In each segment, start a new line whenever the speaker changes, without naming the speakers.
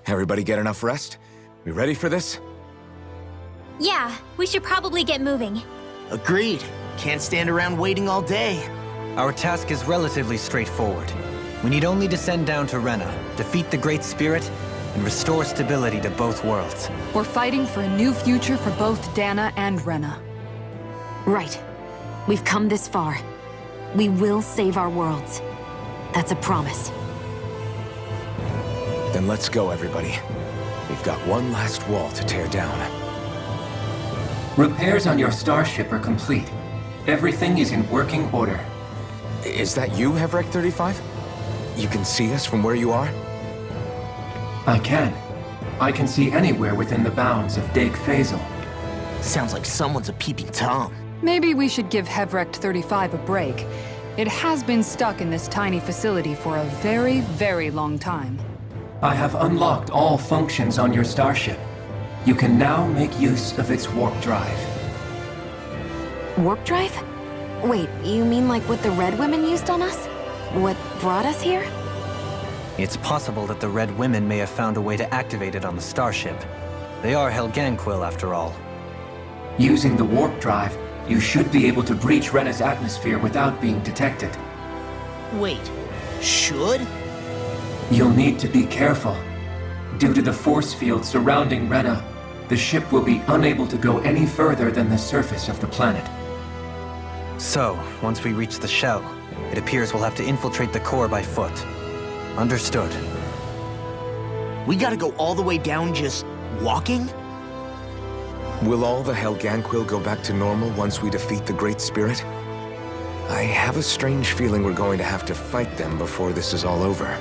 Everybody get enough rest? We ready for this?
Yeah, we should probably get moving.
Agreed. Can't stand around waiting all day.
Our task is relatively straightforward. We need only descend down to Rena, defeat the Great Spirit, and restore stability to both worlds.
We're fighting for a new future for both Dana and Rena.
Right. We've come this far. We will save our worlds. That's a promise.
Then let's go, everybody. We've got one last wall to tear down.
Repairs on your starship are complete. Everything is in working order.
Is that you, Hevrek 35? You can see us from where you are?
I can. I can see anywhere within the bounds of Dake Phasal.
Sounds like someone's a peeping Tom.
Maybe we should give Hevrect 35 a break. It has been stuck in this tiny facility for a very, very long time.
I have unlocked all functions on your starship. You can now make use of its warp drive.
Warp drive? Wait, you mean like what the Red Women used on us? What brought us here?
It's possible that the Red Women may have found a way to activate it on the starship. They are Helganquil, after all.
Using the warp drive, you should be able to breach Rena's atmosphere without being detected.
Wait, should?
You'll need to be careful. Due to the force field surrounding Rena, the ship will be unable to go any further than the surface of the planet.
So, once we reach the shell, it appears we'll have to infiltrate the core by foot. Understood.
We gotta go all the way down just walking?
Will all the Helganquil go back to normal once we defeat the Great Spirit? I have a strange feeling we're going to have to fight them before this is all over.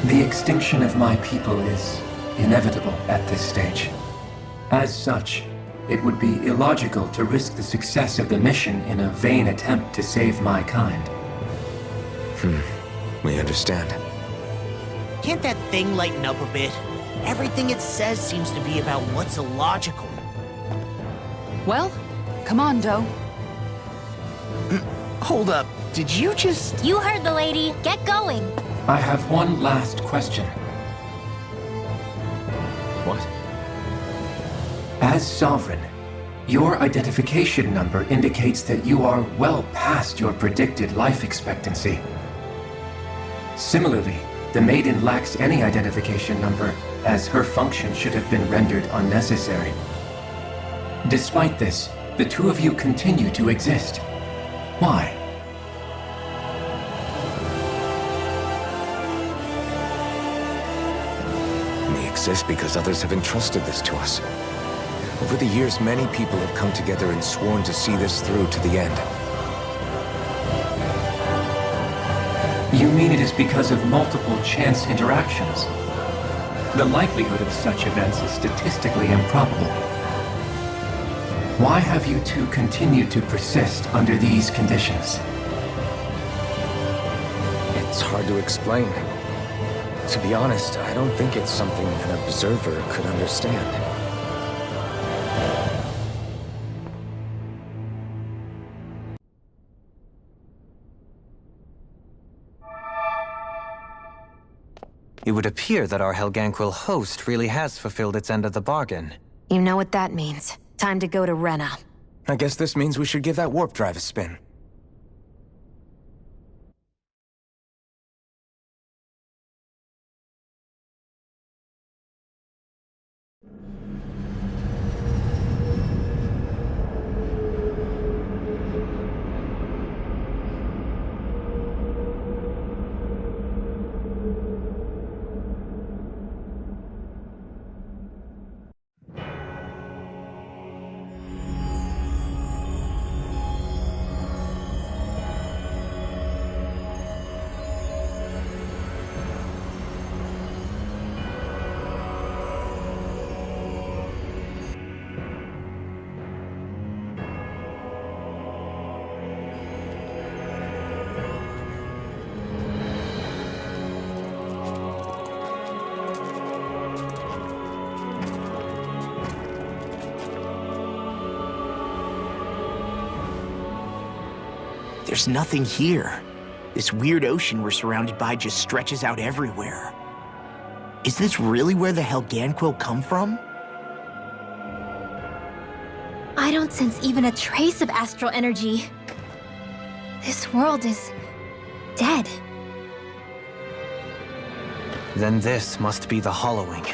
The extinction of my people is inevitable at this stage. As such, it would be illogical to risk the success of the mission in a vain attempt to save my kind.
We understand.
Can't that thing lighten up a bit? Everything it says seems to be about what's illogical.
Well, come on, Doe.
Hold up, did you just...
You heard the lady. Get going.
I have one last question.
What?
As Sovereign, your identification number indicates that you are well past your predicted life expectancy. Similarly, the Maiden lacks any identification number, as her function should have been rendered unnecessary. Despite this, the two of you continue to exist. Why?
We exist because others have entrusted this to us. Over the years, many people have come together and sworn to see this through to the end.
You mean it is because of multiple chance interactions? The likelihood of such events is statistically improbable. Why have you two continued to persist under these conditions?
It's hard to explain. To be honest, I don't think it's something an observer could understand.
It would appear that our Helganquil host really has fulfilled its end of the bargain.
You know what that means. Time to go to Rena.
I guess this means we should give that warp drive a spin.
There's nothing here. This weird ocean we're surrounded by just stretches out everywhere. Is this really where the Helganquil come from?
I don't sense even a trace of astral energy. This world is dead.
Then this must be the hollowing.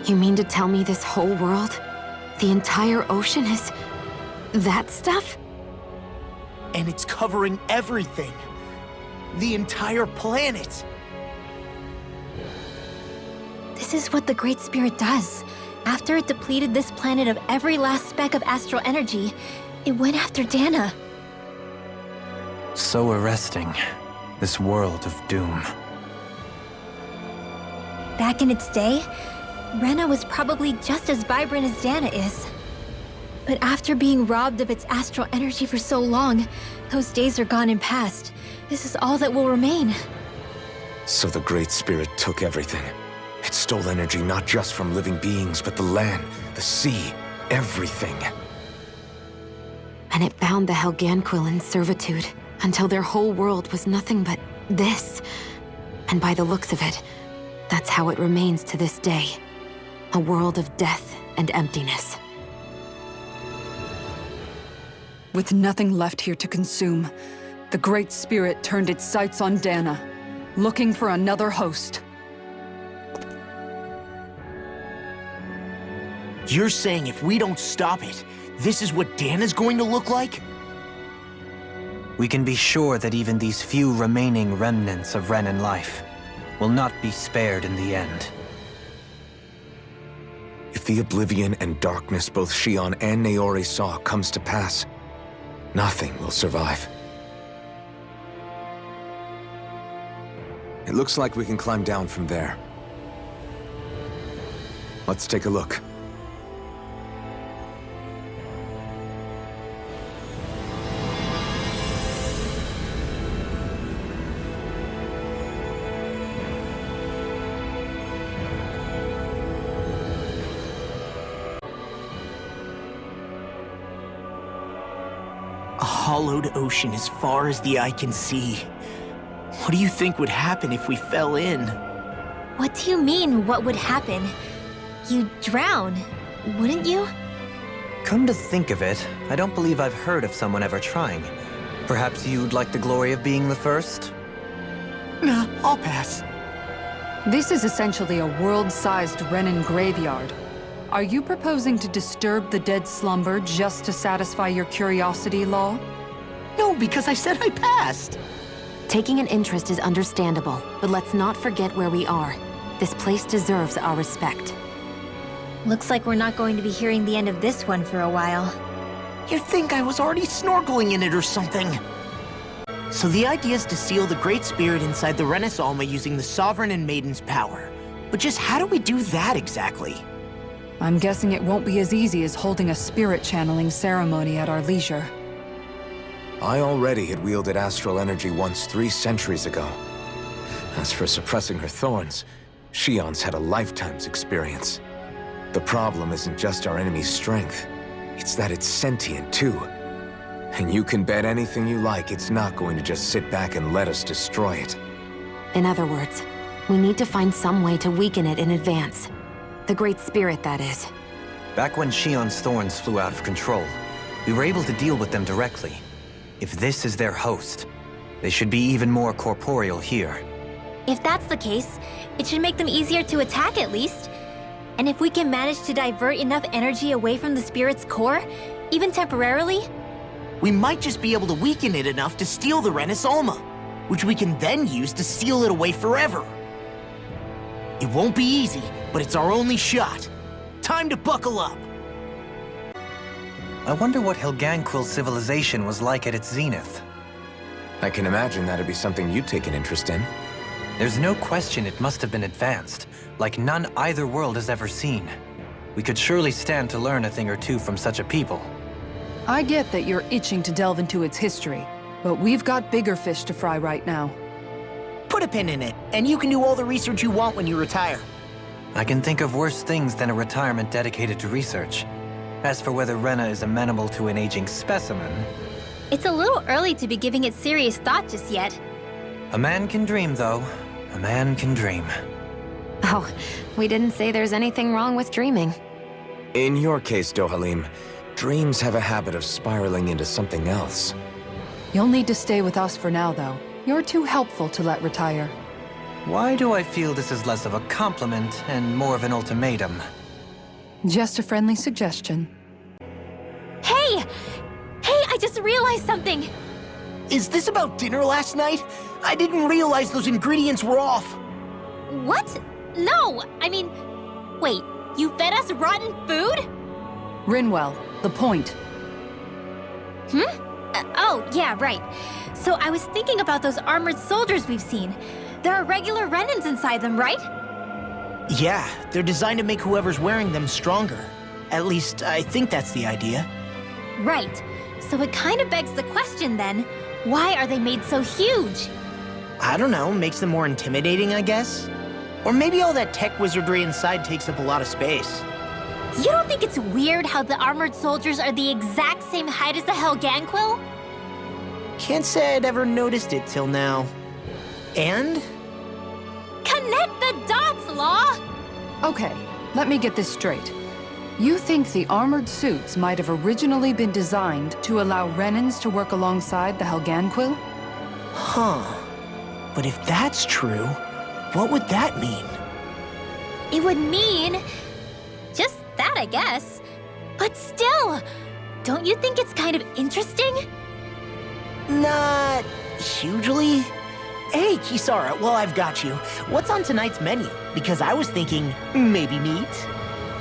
You mean to tell me this whole world, the entire ocean is that stuff?
And it's covering everything. The entire planet.
This is what the Great Spirit does. After it depleted this planet of every last speck of astral energy, it went after Dana.
So arresting. This world of doom.
Back in its day, Rena was probably just as vibrant as Dana is. But after being robbed of its astral energy for so long, those days are gone and past. This is all that will remain.
So the Great Spirit took everything. It stole energy not just from living beings, but the land, the sea, everything.
And it bound the Helganquil in servitude until their whole world was nothing but this. And by the looks of it, that's how it remains to this day. A world of death and emptiness.
With nothing left here to consume, the Great Spirit turned its sights on Dana, looking for another host.
You're saying if we don't stop it, this is what Dana's going to look like?
We can be sure that even these few remaining remnants of Renan life will not be spared in the end.
If the oblivion and darkness both Shion and Naori saw comes to pass, nothing will survive. It looks like we can climb down from there. Let's take a look.
A hollowed ocean as far as the eye can see. What do you think would happen if we fell in?
What do you mean, what would happen? You'd drown, wouldn't you?
Come to think of it, I don't believe I've heard of someone ever trying. Perhaps you'd like the glory of being the first?
Nah, I'll pass.
This is essentially a world-sized Renan graveyard. Are you proposing to disturb the dead slumber just to satisfy your curiosity, Law?
No, because I said I passed.
Taking an interest is understandable, but let's not forget where we are. This place deserves our respect.
Looks like we're not going to be hearing the end of this one for a while.
You'd think I was already snorkeling in it or something. So the idea is to seal the Great Spirit inside the Renis Alma using the Sovereign and Maiden's power. But just how do we do that exactly?
I'm guessing it won't be as easy as holding a spirit channeling ceremony at our leisure.
I already had wielded astral energy once 3 centuries ago. As for suppressing her thorns, Shion's had a lifetime's experience. The problem isn't just our enemy's strength, it's that it's sentient too. And you can bet anything you like it's not going to just sit back and let us destroy it.
In other words, we need to find some way to weaken it in advance. The Great Spirit, that is.
Back when Shion's thorns flew out of control, we were able to deal with them directly. If this is their host, they should be even more corporeal here.
If that's the case, it should make them easier to attack at least. And if we can manage to divert enough energy away from the spirit's core, even temporarily,
We might just be able to weaken it enough to steal the Renis Alma, which we can then use to seal it away forever. It won't be easy, but it's our only shot. Time to buckle up.
I wonder what Helganquil civilization was like at its zenith.
I can imagine that'd be something you'd take an interest in.
There's no question it must have been advanced, like none either world has ever seen. We could surely stand to learn a thing or two from such a people.
I get that you're itching to delve into its history, but we've got bigger fish to fry right now.
Put a pin in it, and you can do all the research you want when you retire.
I can think of worse things than a retirement dedicated to research. As for whether Rena is amenable to an aging specimen,
it's a little early to be giving it serious thought just yet.
a man can dream, though. A man can dream.
Oh, we didn't say there's anything wrong with dreaming.
In your case, Dohalim, dreams have a habit of spiraling into something else.
You'll need to stay with us for now, though. You're too helpful to let retire.
Why do I feel this is less of a compliment and more of an ultimatum?
Just a friendly suggestion.
Hey! Hey, I just realized something!
Is this about dinner last night? I didn't realize those ingredients were off.
What? No! I mean, wait, you fed us rotten food?
Rinwell, the point.
Oh, yeah, right. So I was thinking about those armored soldiers we've seen. There are regular Renans inside them, right?
Yeah, they're designed to make whoever's wearing them stronger. At least, I think that's the idea.
Right. So it kind of begs the question then, why are they made so huge?
I don't know, makes them more intimidating, I guess? Or maybe all that tech wizardry inside takes up a lot of space.
You don't think it's weird how the armored soldiers are the exact same height as the Helganquil?
Can't say I'd ever noticed it till now. And?
Connect the dots, Law!
Okay, let me get this straight. You think the armored suits might have originally been designed to allow Renans to work alongside the Helganquil?
Huh. But if that's true, what would that mean?
It would mean... just that, I guess. But still, don't you think it's kind of interesting?
Not hugely. Hey, Kisara, while I've got you, what's on tonight's menu? Because I was thinking, maybe meat?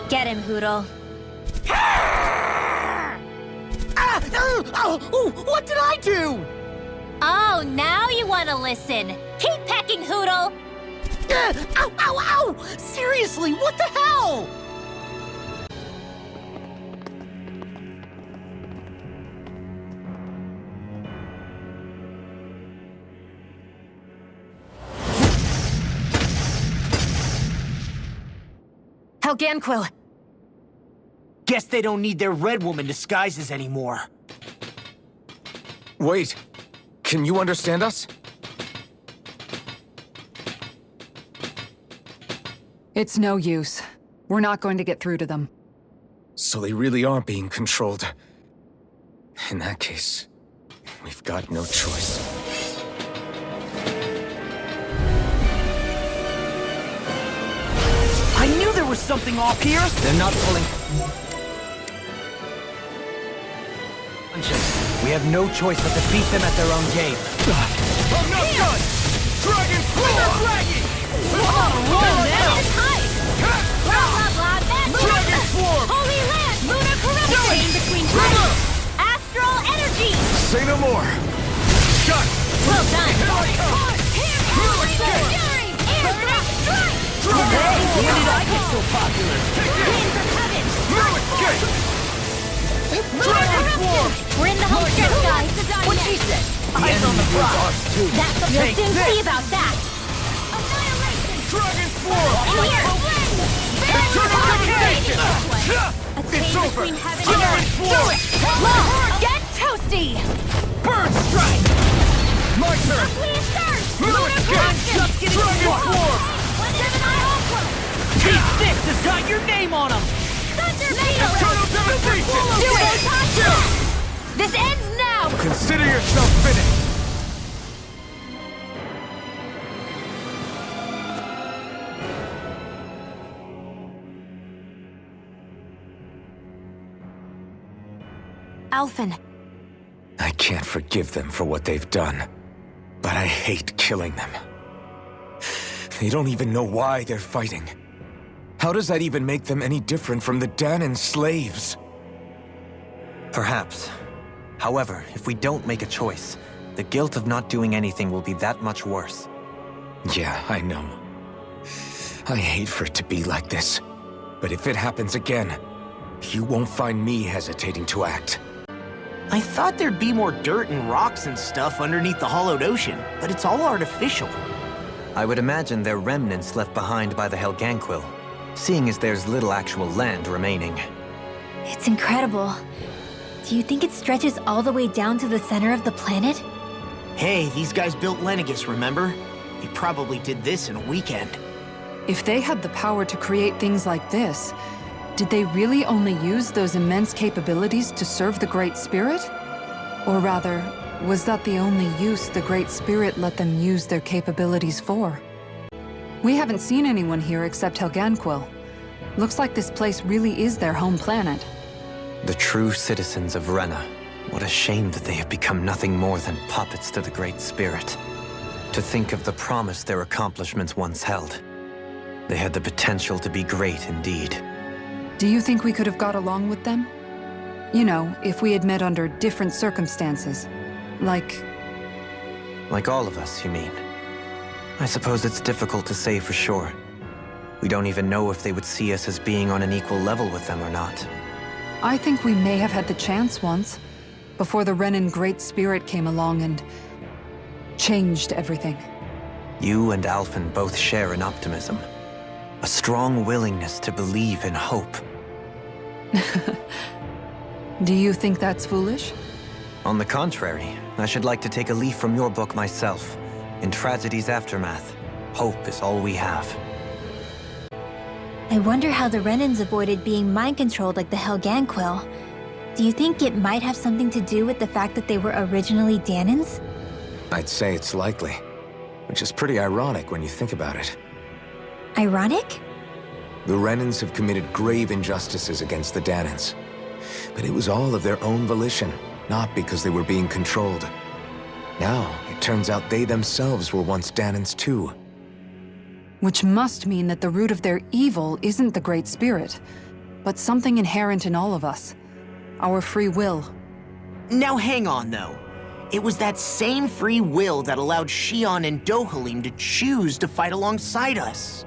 Get him, Hoodle.
What did I do?
Oh, now you want to listen. Keep pecking, Hoodle!
Ow, ow, ow! Seriously, what the hell?
Helganquil!
Guess they don't need their Red Woman disguises anymore.
Wait, can you understand us?
It's no use. We're not going to get through to them.
So they really are being controlled. In that case, we've got no choice.
I knew there was something off here!
They're not pulling... We have no choice but to beat them at their own game.
I'm not done! Dragon Claw! Dragon! Dragon Swarm!
Holy Land! Lunar Corruption! In between times! Astral Energy!
Say no more! Shut!
Well done!
Hey, when did I get so popular?
Winds of Heaven!
Dragon Swarm!
We're in the home stretch, guys!
What she said? Eyes on the prize!
That's what we'll soon see about that!
Dragon Swarm!
In here!
Eternal Devastation!
A chain
It's over!
between heaven and
Dragon
earth!
Swarm!
Get toasty!
Burn Strike! My turn!
Lunar Corruption!
Dragon Swarm! Team 6 has got your name on them! Eternal Devastation!
Do it! This ends now!
Consider yourself finished!
Alphen,
I can't forgive them for what they've done, but I hate killing them. They don't even know why they're fighting. How does that even make them any different from the Danan slaves?
Perhaps. However, if we don't make a choice, the guilt of not doing anything will be that much worse.
Yeah, I know. I hate for it to be like this. But if it happens again, you won't find me hesitating to act.
I thought there'd be more dirt and rocks and stuff underneath the hollowed ocean, but it's all artificial.
I would imagine they're remnants left behind by the Helganquil, seeing as there's little actual land remaining.
It's incredible. Do you think it stretches all the way down to the center of the planet?
Hey, these guys built Lenegis, remember? They probably did this in a weekend.
If they had the power to create things like this, did they really only use those immense capabilities to serve the Great Spirit? Or rather, was that the only use the Great Spirit let them use their capabilities for? We haven't seen anyone here except Helganquil. Looks like this place really is their home planet.
The true citizens of Rena. What a shame that they have become nothing more than puppets to the Great Spirit. To think of the promise their accomplishments once held. They had the potential to be great indeed.
Do you think we could have got along with them? You know, if we had met under different circumstances. Like
all of us, you mean? I suppose it's difficult to say for sure. We don't even know if they would see us as being on an equal level with them or not.
I think we may have had the chance once, before the Renan Great Spirit came along and changed everything.
You and Alphen both share an optimism. A strong willingness to believe in hope.
Do you think that's foolish?
On the contrary, I should like to take a leaf from your book myself. In tragedy's aftermath, hope is all we have.
I wonder how the Renans avoided being mind-controlled like the Helganquil. Do you think it might have something to do with the fact that they were originally Danans?
I'd say it's likely, which is pretty ironic when you think about it.
Ironic?
The Renans have committed grave injustices against the Danans. But it was all of their own volition, not because they were being controlled. Now, it turns out they themselves were once Danans too.
Which must mean that the root of their evil isn't the Great Spirit, but something inherent in all of us. Our free will.
Now hang on, though. It was that same free will that allowed Xion and Dohalim to choose to fight alongside us.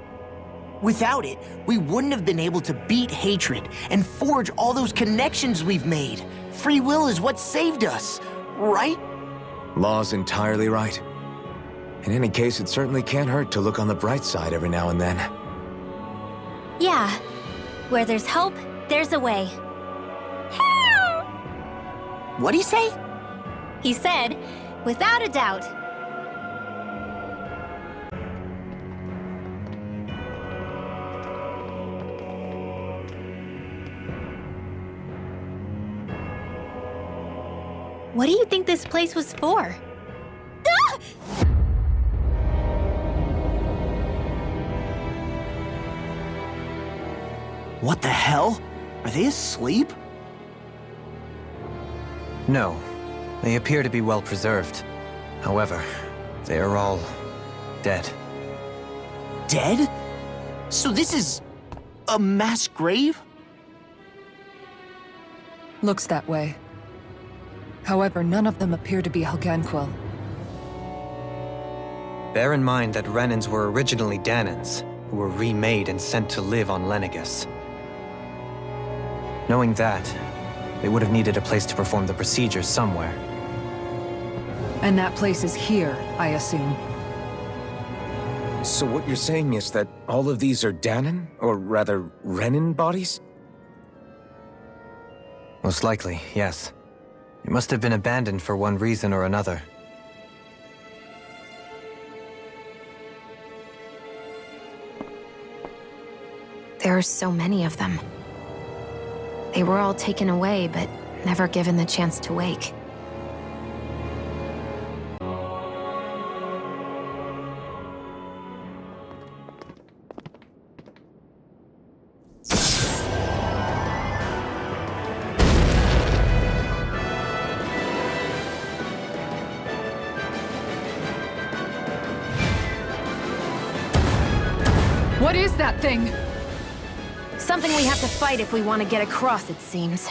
Without it, we wouldn't have been able to beat hatred and forge all those connections we've made. Free will is what saved us, right?
Law's entirely right. In any case, it certainly can't hurt to look on the bright side every now and then.
Yeah. Where there's hope, there's a way.
What'd he say?
He said, without a doubt. What do you think this place was for? Ah!
What the hell? Are they asleep?
No, they appear to be well preserved. However, they are all dead.
Dead? So this is a mass grave?
Looks that way. However, none of them appear to be Helganquil.
Bear in mind that Renans were originally Danans, who were remade and sent to live on Lenegis. Knowing that, they would have needed a place to perform the procedures somewhere.
And that place is here, I assume.
So what you're saying is that all of these are Danan, or rather, Renan bodies?
Most likely, yes. It must have been abandoned for one reason or another.
There are so many of them. They were all taken away, but never given the chance to wake.
What is that thing?
Something we have to fight if we want to get across, it seems.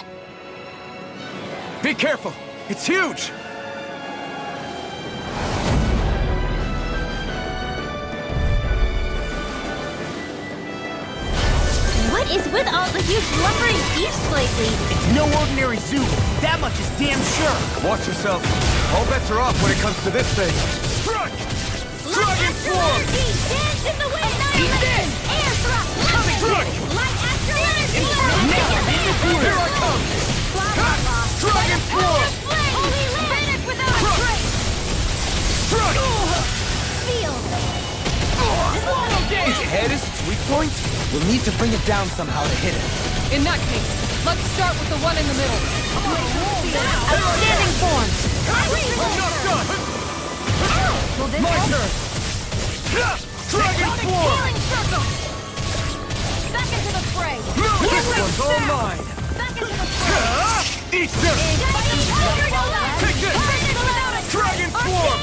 Be careful! It's huge!
What is with all the huge lumbering beasts lately?
It's no ordinary zoo. That much is damn sure.
Watch yourself. All bets are off when it comes to this thing. Strike! Dragon form!
Dance in the wind!
Eat this!
Air thrust!
Coming!
Light astral energy!
Here I come!
Dragon form!
Holy land! Vanish without a trace!
Strike!
Feel!
His head is
weak points?
We'll need to bring it down somehow to hit it.
In that case, let's start with the one in the middle.
Outstanding form!
Will this
My
help?
turn! Dragon Form!
Healing circle! Back into the fray!
This one's all mine!
Back into the fray!
Eat this! Take this! Dragon Form!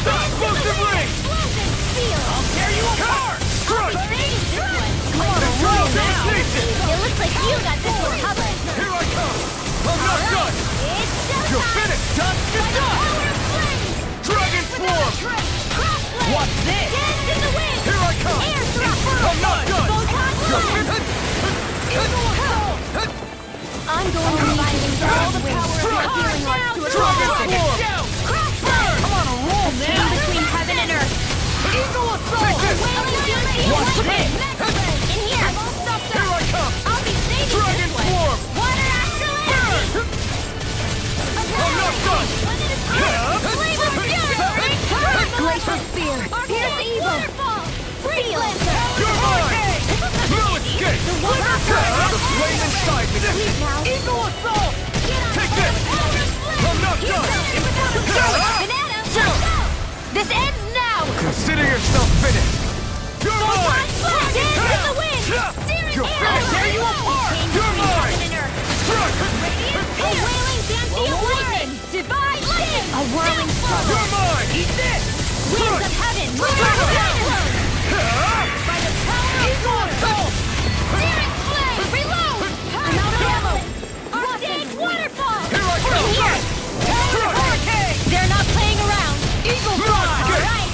Explosive Ring!
I'll tear you apart!
Crush!
Come on, roll now!
It looks like you got this one covered.
Here I come! I'm not done! You're finished! Done and done! Dragon Form!
What's this?
Here I come! I'm not done! You're finished!
I'm going to need to use all the power of my healing arts to
Dragon
attack.
Form!
Come on, a roll
In
now!
between heaven and earth.
Eagle assault!
Take this!
What's this?
In here.
Here I come!
I'll be saving
Dragon
this one.
Form!
Water astral energy.
I'm not done!
Glacial spear. Pierce evil. Seal.
You're mine! No escape! The flame inside me!
Eagle assault!
Take this! I'm not done!
Banana. This ends now.
Consider yourself finished! You're mine!
Dance in the wind.
You're finished!
Tear you apart.
You're mine! Struck!
A wailing fancy of lightning. Divine lightning. A whirling storm.
You're mine!
Eat this. Winds of heaven. By the power of God. Searing flame. Reload. I'm out of ammo. Arcade waterfall.
Here I come!
Here.
Hurricane!
They're not playing around. Eagle
No
Fly.
escape.
All right.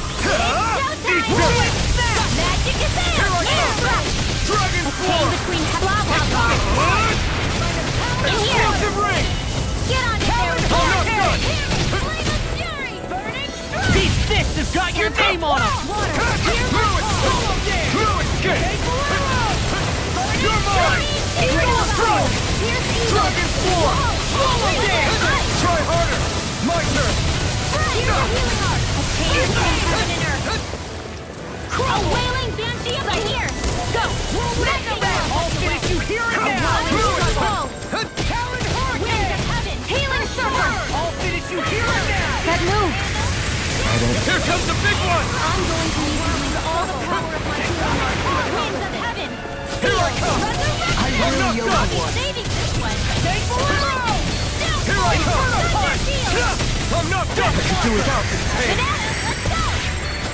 Eat
It's showtime.
this!
Magic is there.
Here I come!
Rush.
Dragon
Came
Form!
between lava. In here.
Explosive Ring!
Get on it, there.
I'm not done!
Flame of fury. Burning strike.
These fists have got your name on them!
No escape! No escape! You're mine!
Eagle
Strike!
Pierce evil.
Dragon Form! Try harder! My turn!
Here's the healing art. A chain between heaven and earth. A wailing banshee of the here. Go. Mega Ram.
I'll finish you here and now!
Ball.
Talon
Winds
Hurricane!
of heaven. Healing circle.
I'll finish you here and now!
That move.
Here comes the big one!
I'm going to need to use all the power of my healing art. Winds of heaven.
Here I come! I'm not
I'll
done!
be saving this one.
Take the row!
Here I come! I'm not done! I could do without this pain!
Bananas, let's go.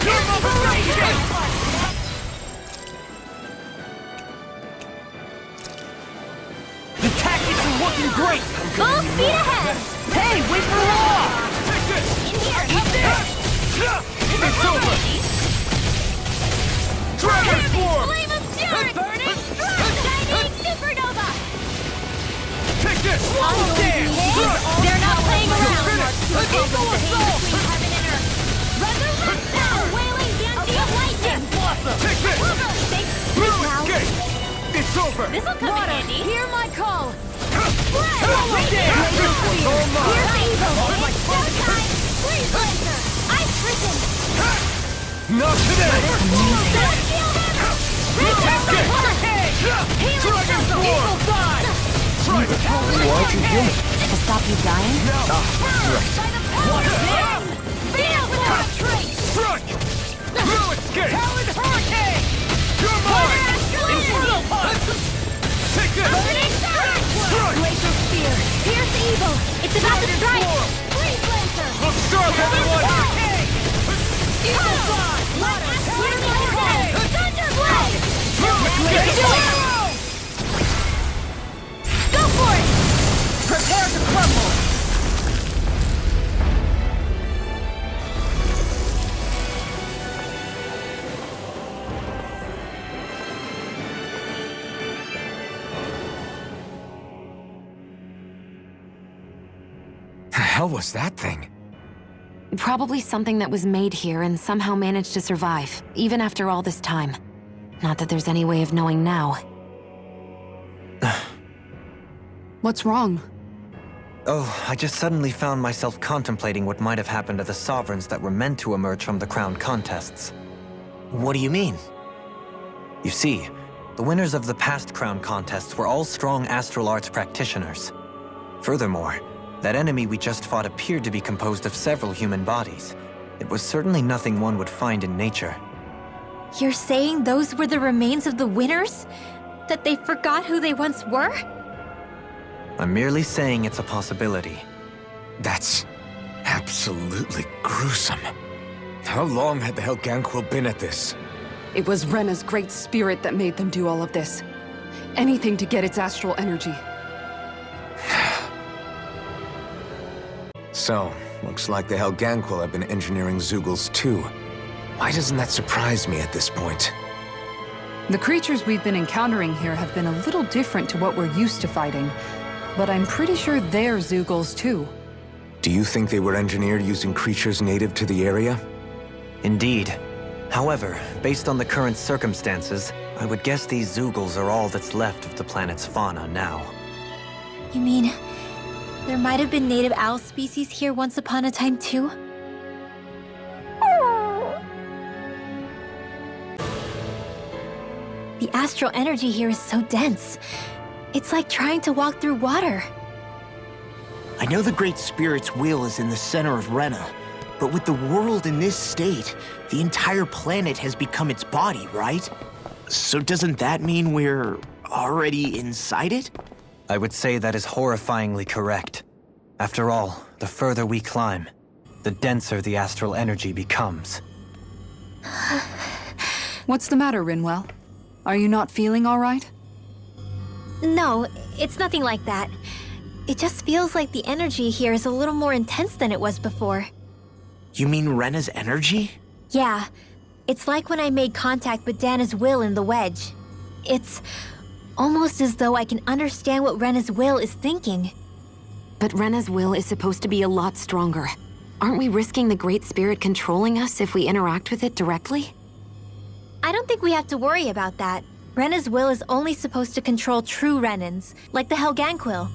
You're overrated!
The tactics are looking great!
Full speed ahead.
Hey, wait for law!
Take this!
In here.
Eat this!
It's over! Dragon Form!
Flame of fury. Burning strike. Shining supernova.
Take this!
They're not playing around.
Eagle
Assault. Between heaven and earth. Resurrect now. Wailing banshee of lightning.
Take this! No escape! It's over!
This'll come in handy.
Hear my call!
This one's all mine!
Here's evil. It's showtime. Freeze laser. Ice prison.
Not today!
Celestial hammer.
Escape!
Healing
Dragon
circle.
Form! Strike!
Why'd you heal me?
To stop you dying?
Feel without a trace.
Strike! No escape!
Talon Hurricane!
You're mine!
Inferno Punch!
Take this!
Burning strike.
Strike!
Glacial spear. Pierce evil. It's about to strike.
Form!
Freeze laser.
Look sharp, everyone!
Hurricane! Eagle Fly!
Here's my head. Thunder blade.
No escape!
Go for it.
Prepare to crumble!
The hell was that thing?
Probably something that was made here and somehow managed to survive, even after all this time. Not that there's any way of knowing now.
What's wrong?
Oh, I just suddenly found myself contemplating what might have happened to the sovereigns that were meant to emerge from the crown contests.
What do you mean?
You see, the winners of the past crown contests were all strong astral arts practitioners. Furthermore, that enemy we just fought appeared to be composed of several human bodies. It was certainly nothing one would find in nature.
You're saying those were the remains of the winners? That they forgot who they once were?
I'm merely saying it's a possibility.
That's absolutely gruesome. How long had the Helganquil been at this?
It was Rena's great spirit that made them do all of this. Anything to get its astral energy.
So, looks like the Helganquil have been engineering Zeugles too. Why doesn't that surprise me at this point?
The creatures we've been encountering here have been a little different to what we're used to fighting, but I'm pretty sure they're Zeugles too.
Do you think they were engineered using creatures native to the area?
Indeed. However, based on the current circumstances, I would guess these Zeugles are all that's left of the planet's fauna now.
You mean, there might have been native owl species here once upon a time too? The astral energy here is so dense. It's like trying to walk through water.
I know the Great Spirit's will is in the center of Rena, but with the world in this state, the entire planet has become its body, right? So doesn't that mean we're already inside it?
I would say that is horrifyingly correct. After all, the further we climb, the denser the astral energy becomes.
What's the matter, Rinwell? Are you not feeling all right?
No, it's nothing like that. It just feels like the energy here is a little more intense than it was before.
You mean Rena's energy?
Yeah, it's like when I made contact with Dana's will in the wedge. It's almost as though I can understand what Rena's will is thinking.
But Rena's will is supposed to be a lot stronger. Aren't we risking the Great Spirit controlling us if we interact with it directly?
I don't think we have to worry about that. Rena's will is only supposed to control true Renans, like the Helganquil.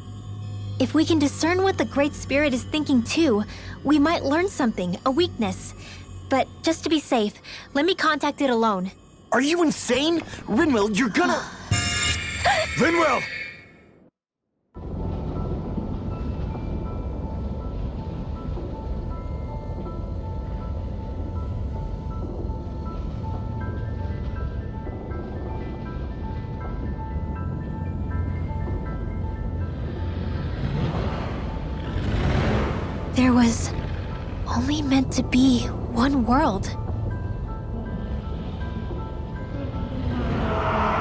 If we can discern what the Great Spirit is thinking too, we might learn something, a weakness. But just to be safe, let me contact it alone.
Are you insane? Rinwell, you're gonna...
Rinwell!
There was only meant to be one world.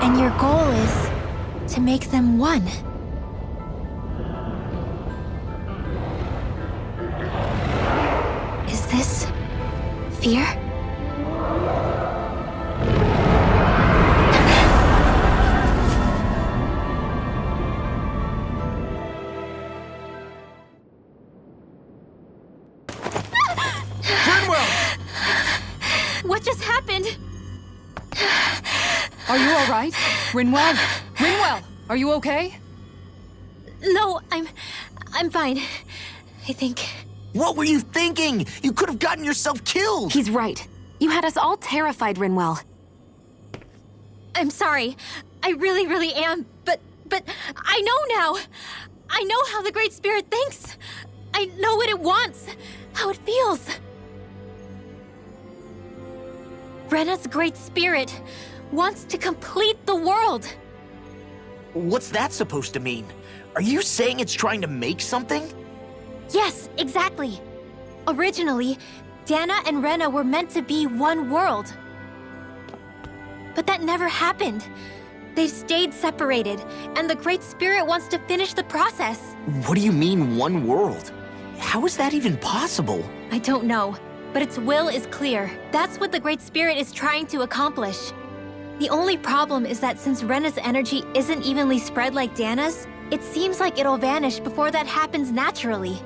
And your goal is to make them one. Is this fear? What just happened?
Are you all right? Rinwell? Rinwell, are you okay?
No, I'm fine. I think.
What were you thinking? You could have gotten yourself killed!
He's right. You had us all terrified, Rinwell.
I'm sorry. I really am. But I know now. I know how the Great Spirit thinks. I know what it wants, how it feels. Rena's Great Spirit wants to complete the world.
What's that supposed to mean? Are you saying it's trying to make something?
Yes, exactly. Originally, Dana and Rena were meant to be one world. But that never happened. They've stayed separated, and the Great Spirit wants to finish the process.
What do you mean, one world? How is that even possible?
I don't know, but its will is clear. That's what the Great Spirit is trying to accomplish. The only problem is that since Rena's energy isn't evenly spread like Dana's, it seems like it'll vanish before that happens naturally.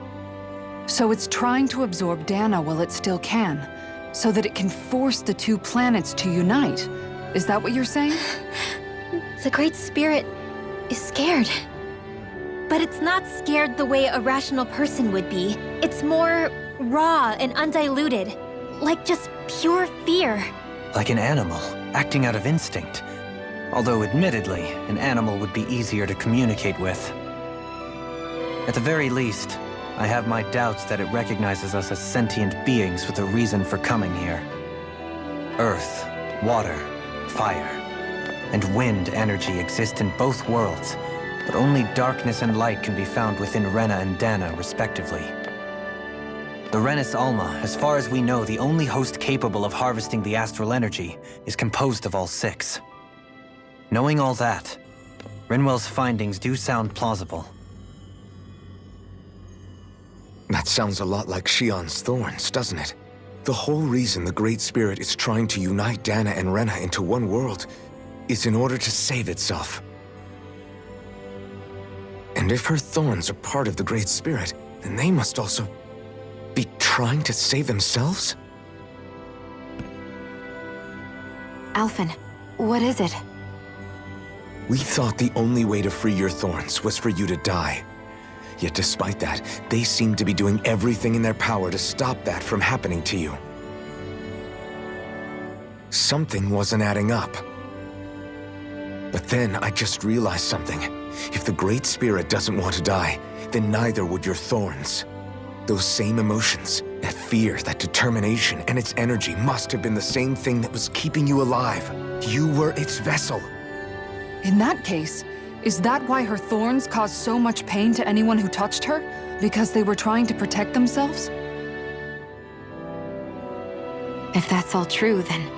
So it's trying to absorb Dana while it still can, so that it can force the two planets to unite. Is that what you're saying?
The Great Spirit is scared. But it's not scared the way a rational person would be. It's more raw and undiluted, like just pure fear.
Like an animal, acting out of instinct. Although, admittedly, an animal would be easier to communicate with. At the very least, I have my doubts that it recognizes us as sentient beings with a reason for coming here. Earth, water, fire, and wind energy exist in both worlds, but only darkness and light can be found within Rena and Dana, respectively. The Renis Alma, as far as we know, the only host capable of harvesting the astral energy, is composed of all six. Knowing all that, Rinwell's findings do sound plausible.
That sounds a lot like Shion's thorns, doesn't it? The whole reason the Great Spirit is trying to unite Dana and Rena into one world is in order to save itself. And if her thorns are part of the Great Spirit, then they must also be trying to save themselves?
Alphen, what is it?
We thought the only way to free your thorns was for you to die. Yet despite that, they seem to be doing everything in their power to stop that from happening to you. Something wasn't adding up. But then I just realized something. If the Great Spirit doesn't want to die, then neither would your thorns. Those same emotions, that fear, that determination, and its energy must have been the same thing that was keeping you alive. You were its vessel.
In that case, is that why her thorns caused so much pain to anyone who touched her? Because they were trying to protect themselves?
If that's all true, then...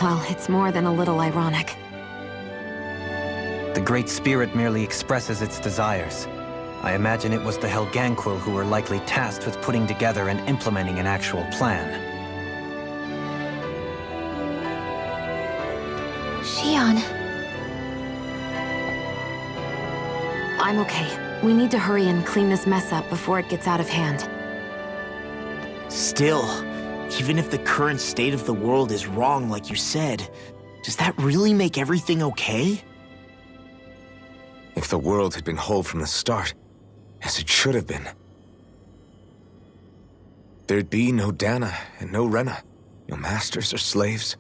well, it's more than a little ironic.
The Great Spirit merely expresses its desires. I imagine it was the Helganquil who were likely tasked with putting together and implementing an actual plan.
Shion.
I'm okay. We need to hurry and clean this mess up before it gets out of hand.
Still, even if the current state of the world is wrong like you said, does that really make everything okay?
If the world had been whole from the start, as it should have been, there'd be no Dana and no Rena, no masters or slaves,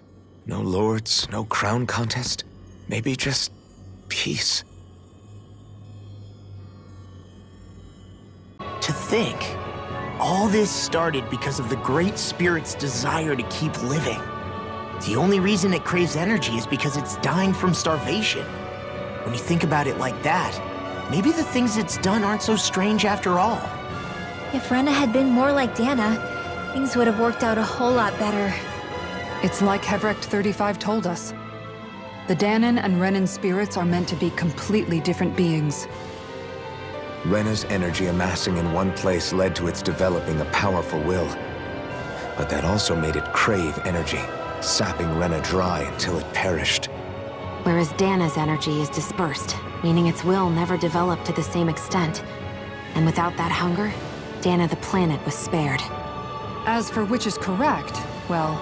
no lords, no crown contest, maybe just peace.
To think, all this started because of the Great Spirit's desire to keep living. The only reason it craves energy is because it's dying from starvation. When you think about it like that, maybe the things it's done aren't so strange after all.
If Rena had been more like Dana, things would have worked out a whole lot better.
It's like Hevrect 35 told us. The Danan and Renan spirits are meant to be completely different beings.
Rena's energy amassing in one place led to its developing a powerful will. But that also made it crave energy, sapping Rena dry until it perished.
Whereas Dana's energy is dispersed, meaning its will never developed to the same extent. And without that hunger, Dana the planet was spared.
As for which is correct, well,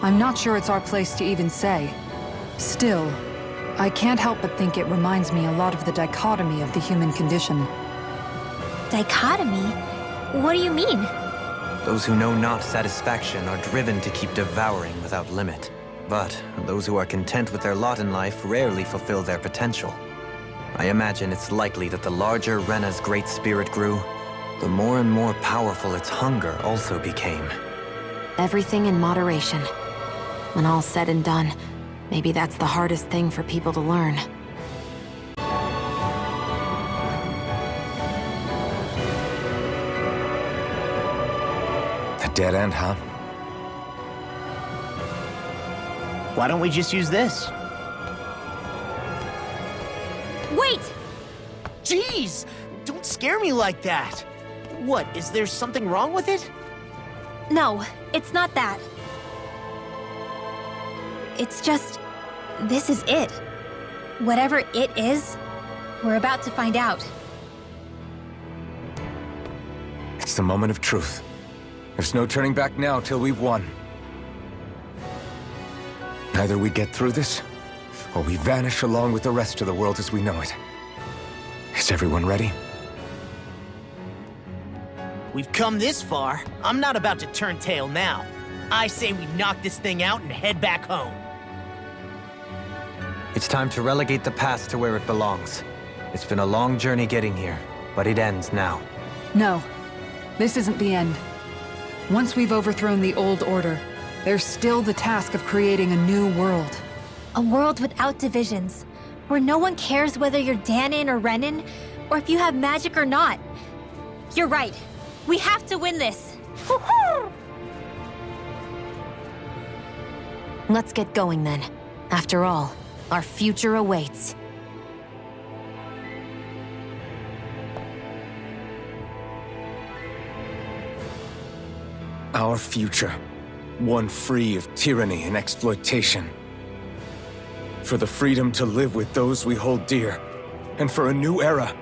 I'm not sure it's our place to even say. Still, I can't help but think it reminds me a lot of the dichotomy of the human condition.
Dichotomy? What do you mean?
Those who know not satisfaction are driven to keep devouring without limit. But those who are content with their lot in life rarely fulfill their potential. I imagine it's likely that the larger Rena's Great Spirit grew, the more and more powerful its hunger also became.
Everything in moderation. When all's said and done, maybe that's the hardest thing for people to learn.
A dead end, huh?
Why don't we just use this?
Wait!
Jeez! Don't scare me like that! What, is there something wrong with it?
No, it's not that. It's just... this is it. Whatever it is, we're about to find out.
It's the moment of truth. There's no turning back now till we've won. Either we get through this, or we vanish along with the rest of the world as we know it. Is everyone ready?
We've come this far. I'm not about to turn tail now. I say we knock this thing out and head back home.
It's time to relegate the past to where it belongs. It's been a long journey getting here, but it ends now.
No, this isn't the end. Once we've overthrown the old order, there's still the task of creating a new world.
A world without divisions, where no one cares whether you're Danon or Renan, or if you have magic or not. You're right. We have to win this. Woohoo!
Let's get going then. After all, our future awaits.
Our future. One free of tyranny and exploitation. For the freedom to live with those we hold dear. And for a new era